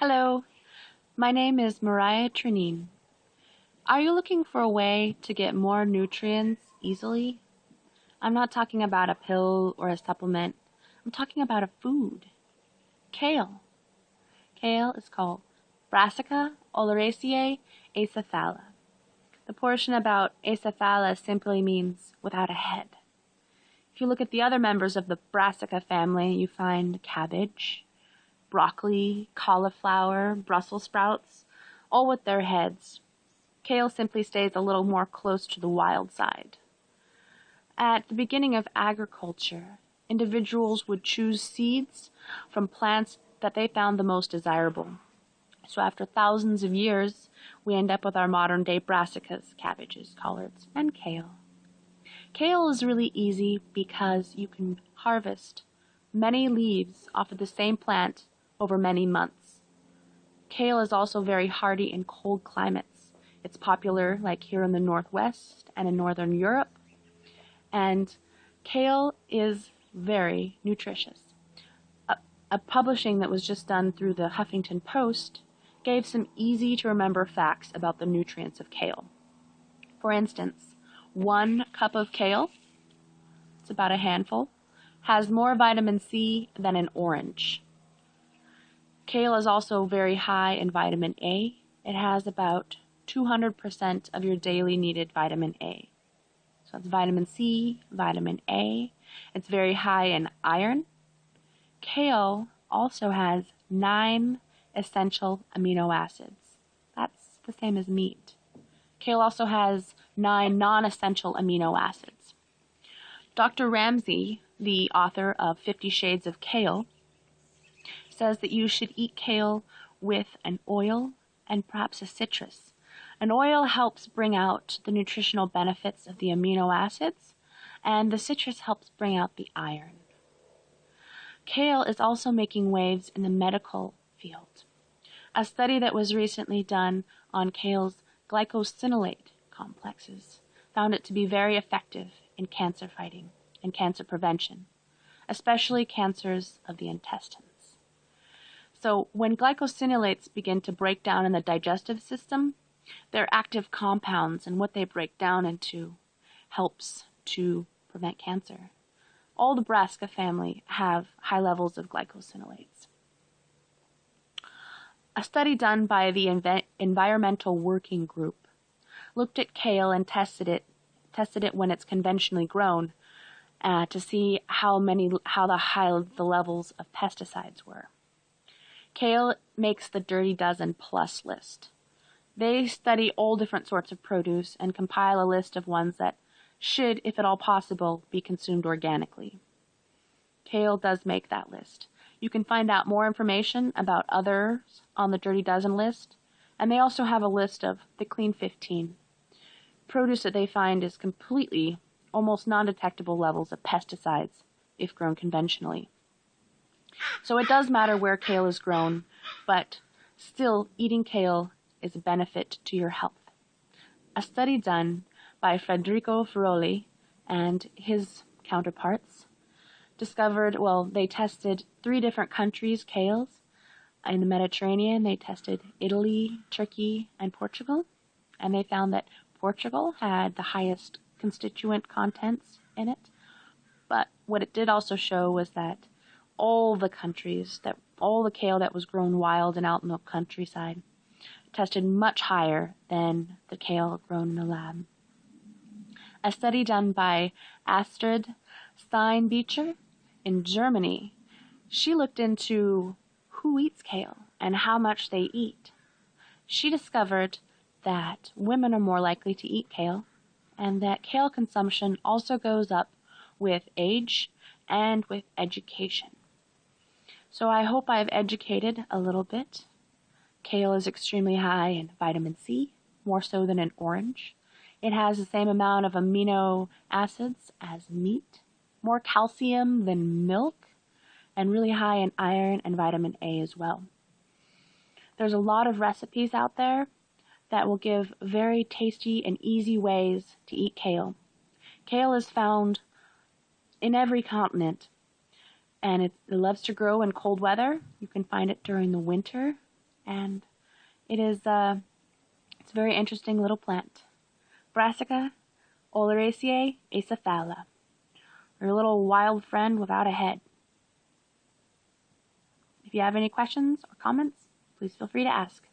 Hello, my name is Mariah. Are you looking for a way to get more nutrients easily? I'm not talking about a pill or a supplement. I'm talking about a food. Kale. Kale is called Brassica oleracea acephala. The portion about acephala simply means without a head. If you look at the other members of the Brassica family, you find cabbage, broccoli, cauliflower, Brussels sprouts, all with their heads. Kale simply stays a little more close to the wild side. At the beginning of agriculture, individuals would choose seeds from plants that they found the most desirable. So after thousands of years, we end up with our modern day brassicas, cabbages, collards, and kale. Kale is really easy because you can harvest many leaves off of the same plant over many months. Kale is also very hardy in cold climates. It's popular like here in the Northwest and in Northern Europe. And kale is very nutritious. A publishing that was just done through the Huffington Post gave some easy to remember facts about the nutrients of kale. For instance, 1 cup of kale, it's about a handful, has more vitamin C than an orange. Kale is also very high in vitamin A. It has about 200% of your daily needed vitamin A. So it's vitamin C, vitamin A. It's very high in iron. Kale also has 9 essential amino acids. That's the same as meat. Kale also has 9 non-essential amino acids. Dr. Ramsay, the author of 50 Shades of Kale, says that you should eat kale with an oil and perhaps a citrus. An oil helps bring out the nutritional benefits of the amino acids, and the citrus helps bring out the iron. Kale is also making waves in the medical field. A study that was recently done on kale's glycosinolate complexes found it to be very effective in cancer fighting and cancer prevention, especially cancers of the intestines. So when glycosinolates begin to break down in the digestive system, they're active compounds, and what they break down into helps to prevent cancer. All the Brassica family have high levels of glycosinolates. A study done by the Environmental Working Group looked at kale and tested it when it's conventionally grown to see how high the levels of pesticides were. Kale makes the Dirty Dozen Plus list. They study all different sorts of produce and compile a list of ones that should, if at all possible, be consumed organically. Kale does make that list. You can find out more information about others on the Dirty Dozen list, and they also have a list of the Clean 15. Produce that they find is completely, almost non-detectable levels of pesticides if grown conventionally. So it does matter where kale is grown, but still eating kale is a benefit to your health. A study done by Federico Ferroli and his counterparts they tested 3 different countries' kales. In the Mediterranean, they tested Italy, Turkey, and Portugal, and they found that Portugal had the highest constituent contents in it. But what it did also show was that all the kale that was grown wild and out in the countryside tested much higher than the kale grown in a lab. A study done by Astrid Steinbecher in Germany, she looked into who eats kale and how much they eat. She discovered that women are more likely to eat kale, and that kale consumption also goes up with age and with education. So I hope I've educated a little bit. Kale is extremely high in vitamin C, more so than an orange. It has the same amount of amino acids as meat, more calcium than milk, and really high in iron and vitamin A as well. There's a lot of recipes out there that will give very tasty and easy ways to eat kale. Kale is found in every continent, and it loves to grow in cold weather. You can find it during the winter and it's a very interesting little plant. Brassica oleracea acephala, your little wild friend without a head. If you have any questions or comments, please feel free to ask.